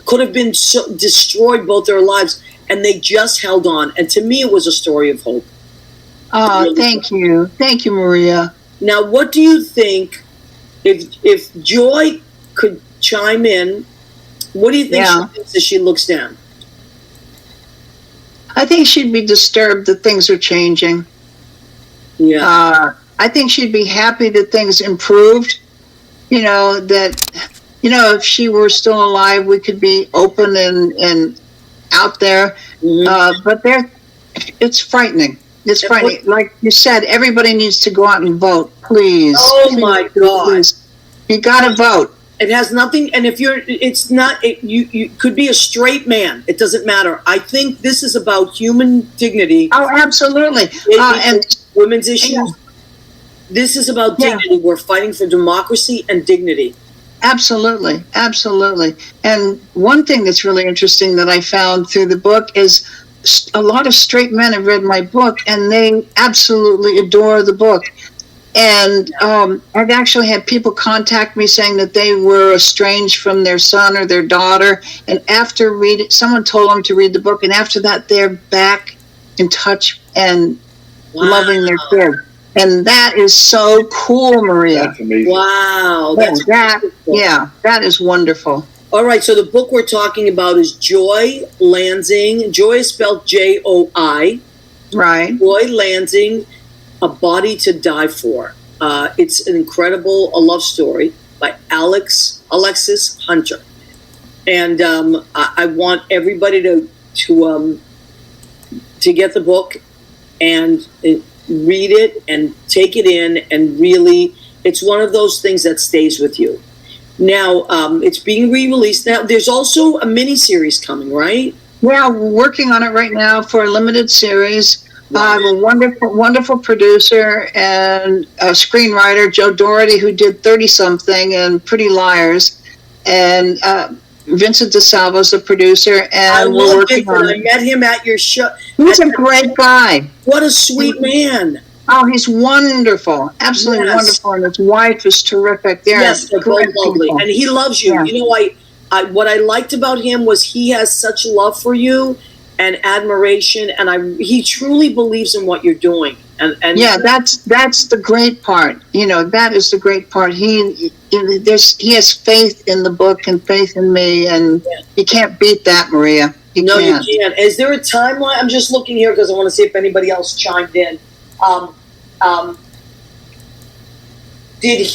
could have been so destroyed both their lives, and they just held on. And to me, it was a story of hope. Oh, thank you. Thank you, Maria. Now, what do you think, if Joy could chime in, what do you think she thinks as she looks down? I think she'd be disturbed that things are changing. Yeah. I think she'd be happy that things improved. If she were still alive, we could be open and out there. Mm-hmm. But it's frightening. It's frightening. Like you said, everybody needs to go out and vote, please. Oh, please, my God. Please. You got to vote. It has nothing, and if you could be a straight man. It doesn't matter. I think this is about human dignity. Oh, absolutely. And women's issues. Yeah. This is about dignity. We're fighting for democracy and dignity. Absolutely. Absolutely. And one thing that's really interesting that I found through the book is a lot of straight men have read my book, and they absolutely adore the book. And I've actually had people contact me saying that they were estranged from their son or their daughter, and after reading, someone told them to read the book, and after that, they're back in touch and loving their kid. And that is so cool, Maria. That's amazing. Wow. That is wonderful. All right, so the book we're talking about is Joy Lansing. Joy is spelled J-O-I. Right. Joy Lansing, A Body to Die For. It's an incredible love story by Alexis Hunter. And I want everybody to get the book and read it and take it in, and really, it's one of those things that stays with you. Now, it's being re-released. Now, there's also a mini-series coming, right? Yeah, we're working on it right now for a limited series. I have a wonderful producer and a screenwriter, Joe Doherty, who did 30-something and Pretty Liars, and Vincent DeSalvo's the producer, and we're working on it. I met him at your show. He's a great guy. What a sweet man. Oh, he's wonderful. Absolutely wonderful. And his wife is terrific. They're both lovely. And he loves you. Yeah. You know, I what I liked about him was he has such love for you and admiration, and he truly believes in what you're doing. And yeah, that's the great part. That is the great part. He has faith in the book and faith in me, and you can't beat that, Maria. You can't. Is there a timeline? I'm just looking here because I want to see if anybody else chimed in. Did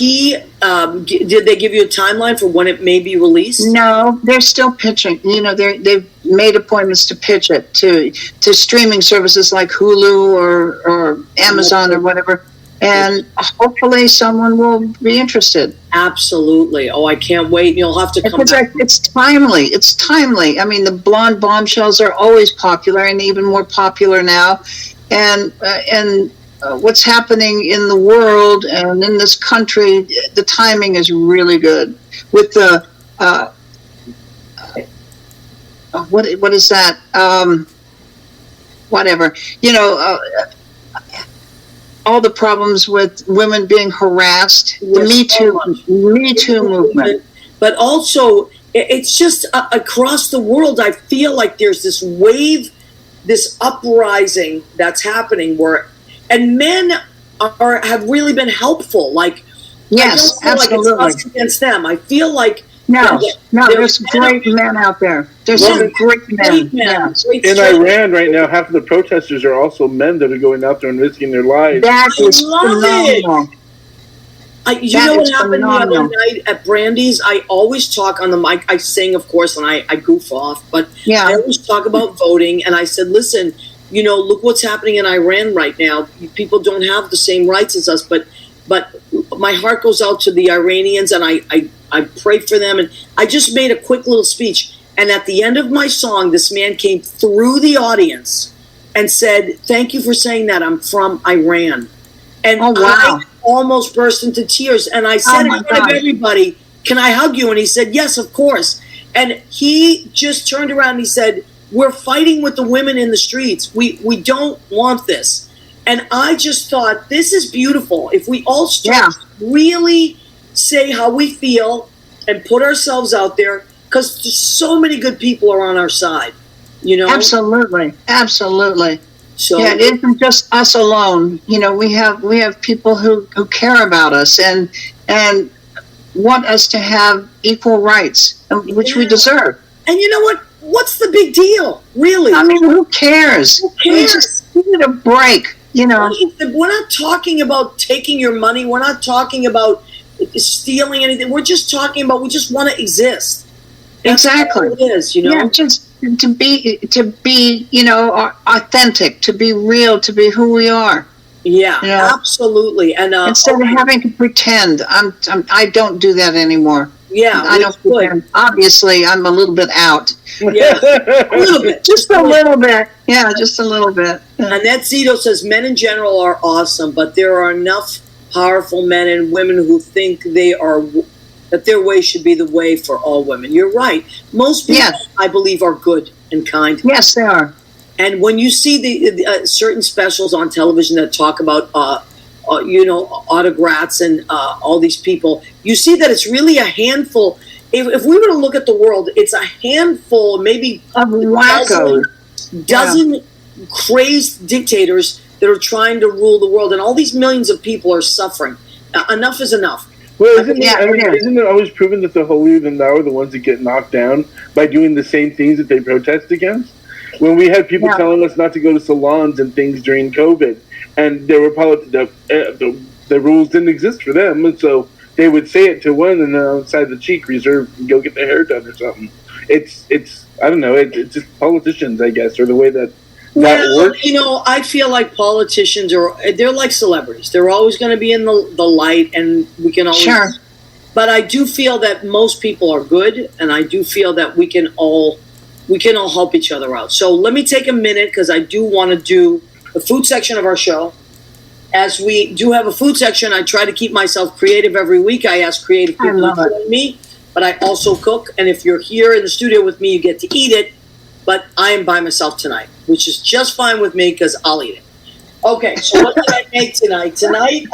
they give you a timeline for when it may be released? No, they're still pitching. They've made appointments to pitch it to streaming services like Hulu or Amazon or whatever. And hopefully someone will be interested. Absolutely. Oh, I can't wait. You'll have to come back. It's timely. It's timely. I mean, the blonde bombshells are always popular and even more popular now. And what's happening in the world and in this country, the timing is really good. With the what is that? Whatever. All the problems with women being harassed, the Me Too movement. But also, it's just across the world. I feel like there's this wave, this uprising that's happening and men have really been helpful. Like, yes, I don't feel absolutely. like it's us against them. I feel like there's great men out there. There's some great men. Yeah. In Iran right now, half of the protesters are also men that are going out there and risking their lives. That is phenomenal. You know what happened the other night at Brandy's? I always talk on the mic. I sing, of course, and I goof off. But I always talk about voting. And I said, listen, look what's happening in Iran right now. People don't have the same rights as us. But my heart goes out to the Iranians, and I pray for them. And I just made a quick little speech. And at the end of my song, this man came through the audience and said, thank you for saying that. I'm from Iran. And I almost burst into tears. And I said in front of everybody, can I hug you? And he said, yes, of course. And he just turned around and he said, we're fighting with the women in the streets. We don't want this. And I just thought, this is beautiful. If we all start really say how we feel and put ourselves out there, because so many good people are on our side, Absolutely. Absolutely. So Yeah, it isn't just us alone. You know, we have people who care about us and want us to have equal rights, which we deserve. And you know what? What's the big deal, really? I mean, who cares? Who cares? Just give it a break, you know. We're not talking about taking your money. We're not talking about stealing anything. We're just talking about we just want to exist. That's Exactly. all it is, you know. Yeah, just to be, you know, authentic, to be real, to be who we are. Yeah, You know? Absolutely. And Instead of having to pretend, I don't do that anymore. yeah, I don't pretend. Obviously, I'm a little bit out. Yeah, a little bit, Just a little bit. Yeah, just a little bit. Annette Zito says men in general are awesome, but there are enough powerful men and women who think that their way should be the way for all women. You're right. Most people, Yes. I believe, are good and kind. Yes, they are. And when you see the certain specials on television that talk about, you know, autocrats and all these people, you see that it's really a handful. If we were to look at the world, it's a handful, maybe Of wackos. dozen crazed dictators that are trying to rule the world, and all these millions of people are suffering. Enough is enough. Well, isn't Yeah, it always proven that the holier than thou are the ones that get knocked down by doing the same things that they protest against? When we had people telling us not to go to salons and things during COVID, and there were the rules didn't exist for them, and so they would say it to one and outside the cheek, reserve, and go get their hair done or something. It's I don't know. It's just politicians, I guess, or the way that works. You know, I feel like politicians they're like celebrities. They're always going to be in the light, and we can always. Sure. But I do feel that most people are good, and I do feel that we can all help each other out. So let me take a minute because I do want to do the food section of our show. As we do have a food section, I try to keep myself creative every week. I ask creative people to join me, but I also cook. And if you're here in the studio with me, you get to eat it. But I am by myself tonight, which is just fine with me because I'll eat it. Okay, so what did I make tonight? Tonight,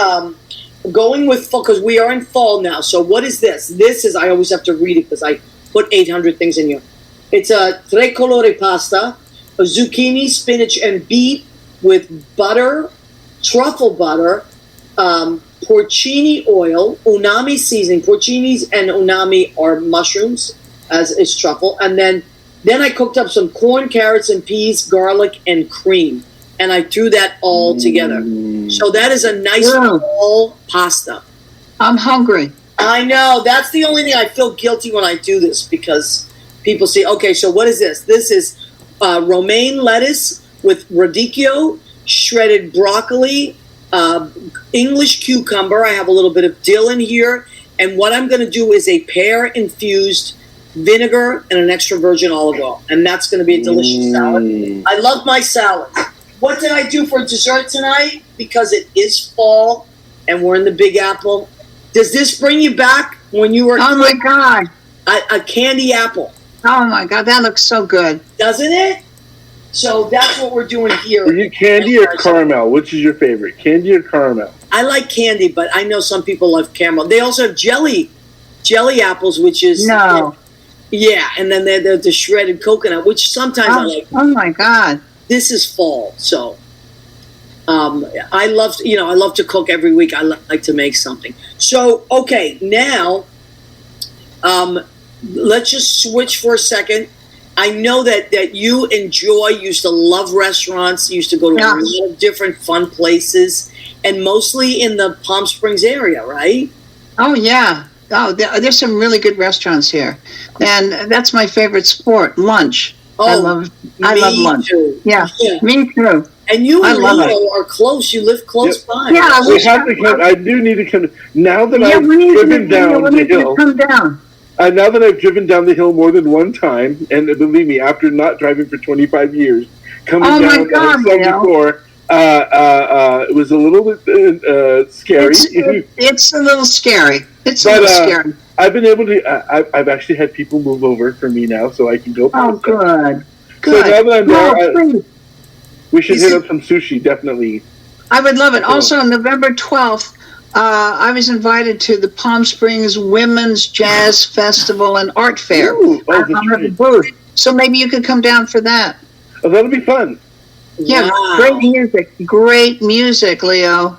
going with fall, because we are in fall now. So what is this? This is, I always have to read it because I put 800 things in here. It's a tre colore pasta, a zucchini, spinach, and beet with butter, truffle butter, porcini oil, unami seasoning. Porcinis and unami are mushrooms, as is truffle. And then I cooked up some corn, carrots, and peas, garlic, and cream. And I threw that all together. So that is a nice fall pasta. I'm hungry. I know. That's the only thing I feel guilty when I do this because people say, okay, so what is this? This is romaine lettuce with radicchio, shredded broccoli, English cucumber. I have a little bit of dill in here. And what I'm going to do is a pear-infused vinegar and an extra virgin olive oil. And that's going to be a delicious salad. I love my salad. What did I do for dessert tonight? Because it is fall and we're in the Big Apple. Does this bring you back when you were... Oh, my God. A candy apple. Oh, my God. That looks so good. Doesn't it? So that's what we're doing here. Are you candy or caramel? Which is your favorite, candy or caramel? I like candy, but I know some people love caramel. They also have jelly apples, which is... No. Yeah, and then they're the shredded coconut, which sometimes I like. Oh, my God. This is fall, so I love to cook every week. I like to make something. So, okay, now let's just switch for a second. I know that you used to love restaurants, used to go to a lot of different fun places, and mostly in the Palm Springs area, right? Oh, yeah. Oh, there's some really good restaurants here. And that's my favorite sport, lunch. I love lunch. Too. Yeah, me too. And you and Leo are close. You live close by. Yeah, I do need to come. Now that I've driven down the hill. Come down. Now that I've driven down the hill more than one time, and believe me, after not driving for 25 years, coming down on 74, it was a little bit scary. It's a little scary. It's a little scary. I've been able to. I've actually had people move over for me now, so I can go. Oh, good. So now that I'm there, we should hit up some sushi. Definitely. I would love it. Also, on November 12th, I was invited to the Palm Springs Women's Jazz Festival and Art Fair. Ooh, I'm at the booth, so maybe you could come down for that. Oh, that'll be fun. Yeah, Wow. great music, Leo.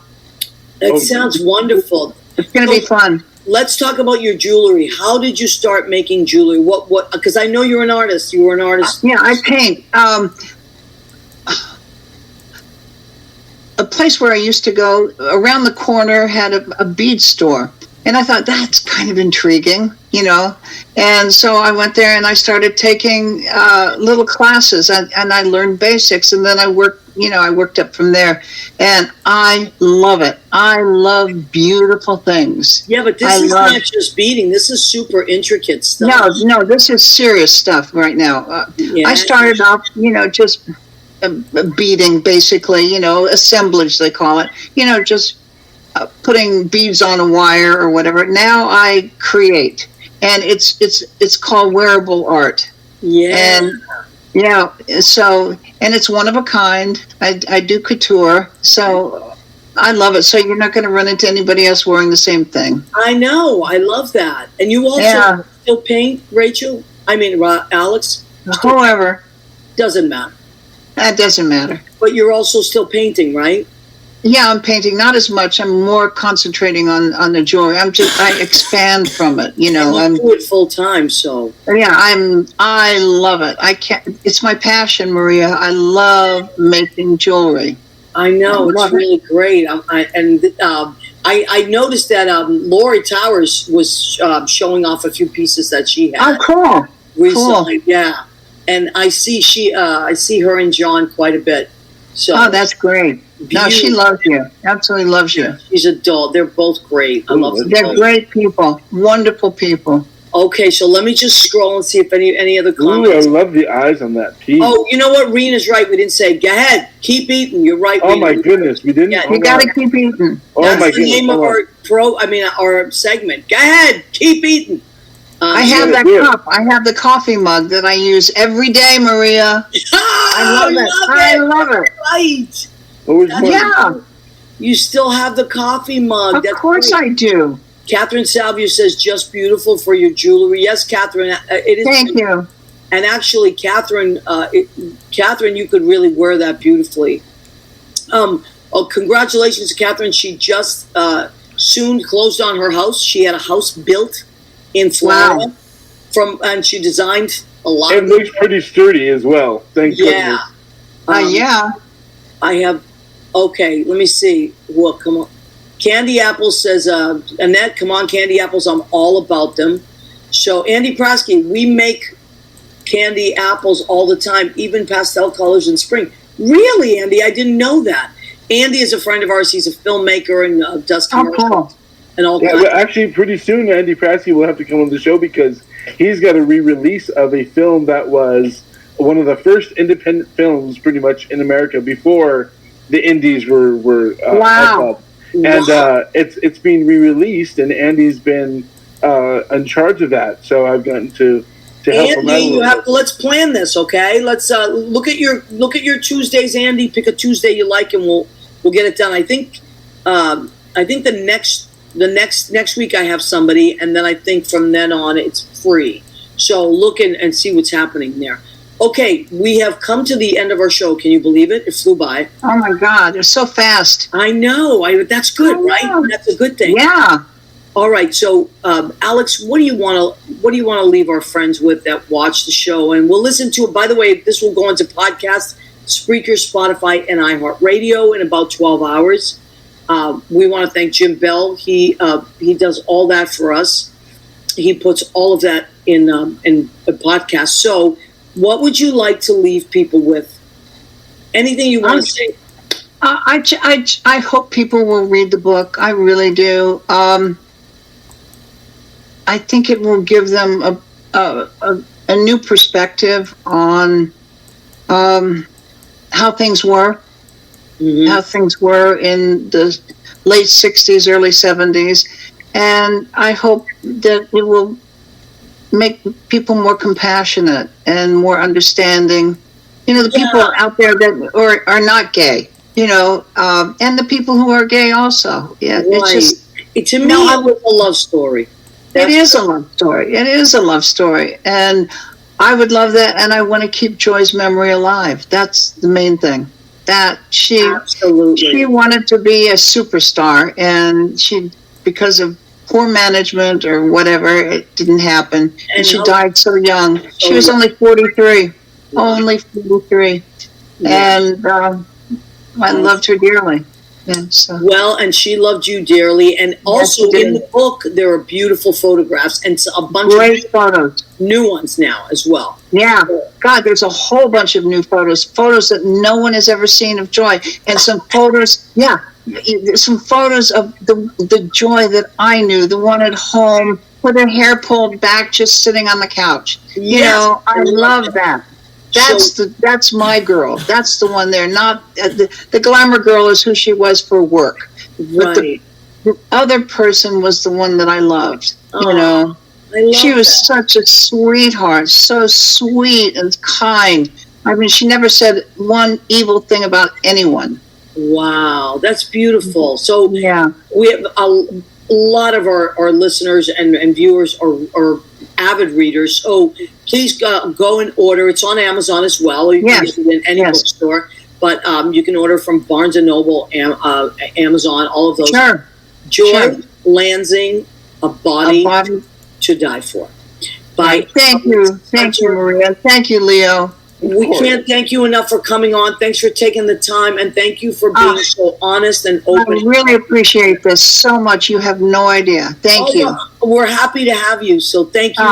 That sounds wonderful. It's going to be fun. Let's talk about your jewelry. How did you start making jewelry? What? Because I know you're an artist. You were an artist. Yeah, I paint. A place where I used to go around the corner had a bead store. And I thought, that's kind of intriguing, you know. And so I went there and I started taking little classes, and I learned basics. And then I worked up from there. And I love it. I love beautiful things. Yeah, but this is not just beading. This is super intricate stuff. No, this is serious stuff right now. I started off, just beading, basically, assemblage, they call it, just putting beads on a wire or whatever. Now I create, and it's called wearable art. Yeah. And and it's one of a kind. I do couture, so I love it. So you're not going to run into anybody else wearing the same thing. I know. I love that. And you also still paint, Rachel? I mean, Alex? However. Doesn't matter. That doesn't matter. But you're also still painting, right? Yeah, I'm painting. Not as much. I'm more concentrating on the jewelry. I expand from it. You do it full time, so. Yeah, I love it. I can't. It's my passion, Maria. I love making jewelry. I know, it's really great. I noticed that Lori Towers was showing off a few pieces that she had. Oh, cool! Recently, yeah. And I see her and John quite a bit. So that's great. No, she loves you. Absolutely loves you. She's a doll. They're both great. I love them. They're great people. Wonderful people. Okay, so let me just scroll and see if any other comments. Ooh, I love the eyes on that piece. Oh, you know what? Rena's right. We didn't say, go ahead, keep eating. You're right, Oh, Rena. my goodness. We didn't? Yeah, You got to keep eating. That's the name of our segment. Go ahead, keep eating. I have that cup. I have the coffee mug that I use every day, Maria. I love it. Right. Yeah. You still have the coffee mug. Of course I do. Catherine Salvio says, just beautiful for your jewelry. Yes, Catherine. It is. Thank you. And actually, Catherine, you could really wear that beautifully. Congratulations to Catherine. She just soon closed on her house. She had a house built in Florida. Wow. And she designed a lot. It looks pretty sturdy as well. Thank goodness. Yeah. I have. Okay, let me see. Well, come on. Candy Apples says, Annette, come on, Candy Apples. I'm all about them. So, Andy Prasky, we make candy apples all the time, even pastel colors in spring. Really, Andy? I didn't know that. Andy is a friend of ours. He's a filmmaker and does commercials and all that. Well, actually, pretty soon, Andy Prasky will have to come on the show because he's got a re-release of a film that was one of the first independent films pretty much in America before the indies were wow. And it's being re-released, and Andy's been in charge of that. So I've gotten to help him out. Let's plan this, okay? Let's look at your Tuesdays, Andy. Pick a Tuesday you like, and we'll get it done. I think the next week I have somebody, and then I think from then on it's free. So look and see what's happening there. Okay, we have come to the end of our show. Can you believe it? It flew by. Oh my God, they're so fast. I know. That's good, right? That's a good thing. Yeah. All right. So, Alex, what do you want to leave our friends with that watch the show? And we'll listen to it. By the way, this will go into podcast, Spreaker, Spotify, and iHeartRadio in about 12 hours. We want to thank Jim Bell. He does all that for us. He puts all of that in a podcast. So, what would you like to leave people with? Anything you want to say? I hope people will read the book. I really do. I think it will give them a new perspective on how things were, how things were in the late 60s, early 70s. And I hope that it will make people more compassionate and more understanding. The people out there that are not gay, and the people who are gay also. Yeah, right. To me, it was a love story. It is a love story. It is a love story. And I would love that, and I want to keep Joy's memory alive. That's the main thing. that she Absolutely. wanted to be a superstar, and because of poor management or whatever, it didn't happen, and she died so young. She was only 43. Only 43. And I loved her dearly. Yeah, so. Well, and she loved you dearly. And also in the book, there are beautiful photographs and a bunch of photos, new ones now as well. Yeah. God, there's a whole bunch of new photos that no one has ever seen of Joy. And some photos, some photos of the Joy that I knew, the one at home with her hair pulled back, just sitting on the couch. Yes. You know, I love that. That's my girl. That's the one there. Not the glamour girl is who she was for work. But the other person was the one that I loved. You know, she was such a sweetheart, so sweet and kind. I mean, she never said one evil thing about anyone. Wow, that's beautiful. So we have a lot of our listeners and viewers are avid readers. So please go and order. It's on Amazon as well. You can get it in any bookstore. But you can order from Barnes & Noble, Amazon, all of those. Sure. Joy Lansing, A Body to Die For. Thank you, Maria. Thank you, Leo. We can't thank you enough for coming on. Thanks for taking the time, and thank you for being so honest and open. I really appreciate this so much. You have no idea. Thank you. We're happy to have you, so thank you.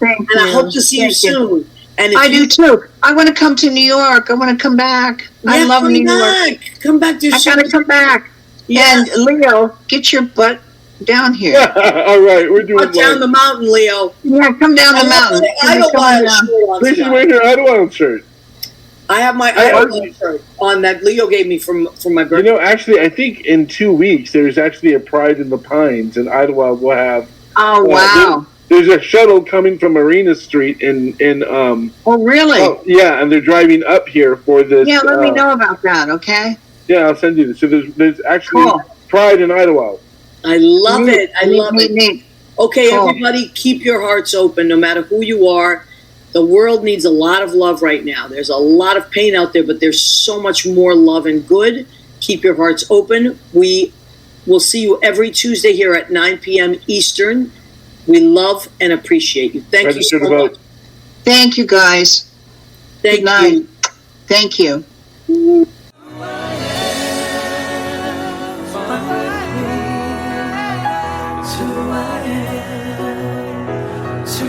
Thank you. And I hope to see you soon. And I do too. I want to come to New York. I want to come back. I love New York. Come back to I got to come back. Yeah. And Leo, get your butt down here. All right, we're doing down the mountain, Leo. Yeah, come down the mountain. Please wear your Idlewild shirt. I have my Idlewild shirt on that Leo gave me from my birthday. You know, actually, I think in 2 weeks there's actually a Pride in the Pines, and Idlewild will have. Oh wow! There's a shuttle coming from Marina Street in. Oh really? Oh, yeah, and they're driving up here for this. Yeah, let me know about that. Okay. Yeah, I'll send you this. So there's actually Pride in Idlewild. I love it. I love it. Okay, everybody, keep your hearts open no matter who you are. The world needs a lot of love right now. There's a lot of pain out there, but there's so much more love and good. Keep your hearts open. We will see you every Tuesday here at 9 p.m. Eastern. We love and appreciate you. Thank you so much. Thank you, guys. Good night. Thank you. To